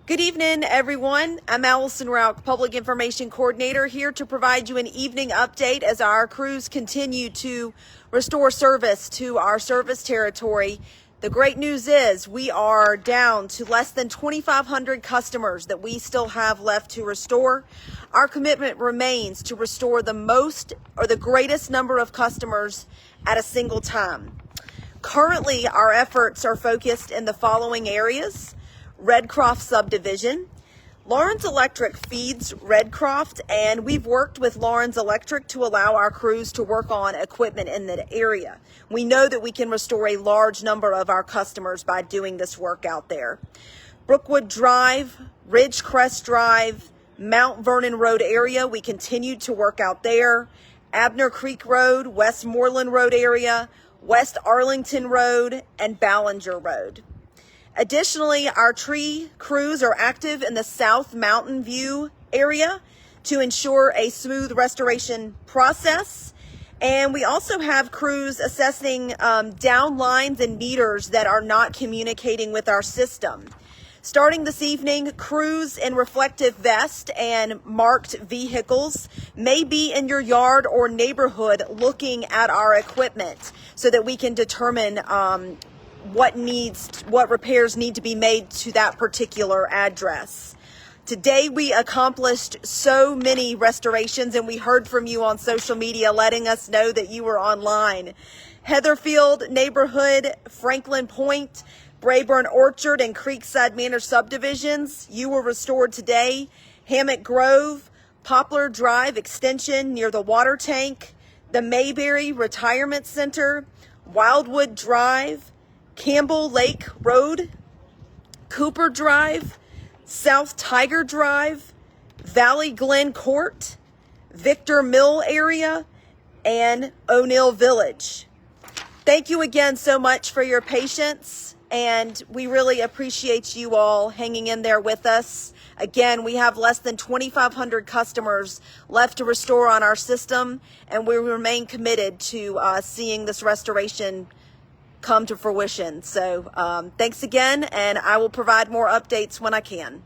Good evening, everyone. I'm Allison Rauch, Public Information Coordinator, here to provide you an evening update as our crews continue to restore service to our service territory. The great news is we are down to less than 2,500 customers that we still have left to restore. Our commitment remains to restore the most or the greatest number of customers at a single time. Currently, our efforts are focused in the following areas. Redcroft subdivision. Lawrence Electric feeds Redcroft, and we've worked with Lawrence Electric to allow our crews to work on equipment in that area. We know that we can restore a large number of our customers by doing this work out there. Brookwood Drive, Ridgecrest Drive, Mount Vernon Road area, we continued to work out there. Abner Creek Road, Westmoreland Road area, West Arlington Road, and Ballinger Road. Additionally, our tree crews are active in the South Mountain View area to ensure a smooth restoration process. And we also have crews assessing down lines and meters that are not communicating with our system. Starting this evening, crews in reflective vest and marked vehicles may be in your yard or neighborhood looking at our equipment so that we can determine what repairs need to be made to that particular address. Today we accomplished so many restorations, and we heard from you on social media letting us know that you were online. Heatherfield neighborhood, Franklin Point, Brayburn Orchard, and Creekside Manor subdivisions, you were restored today. Hammock Grove, Poplar Drive extension near the water tank, the Mayberry Retirement Center, Wildwood Drive, Campbell Lake Road, Cooper Drive, South Tiger Drive, Valley Glen Court, Victor Mill area, and O'Neill Village. Thank you again so much for your patience, and we really appreciate you all hanging in there with us. Again, we have less than 2,500 customers left to restore on our system, and we remain committed to seeing this restoration come to fruition. So thanks again, and I will provide more updates when I can.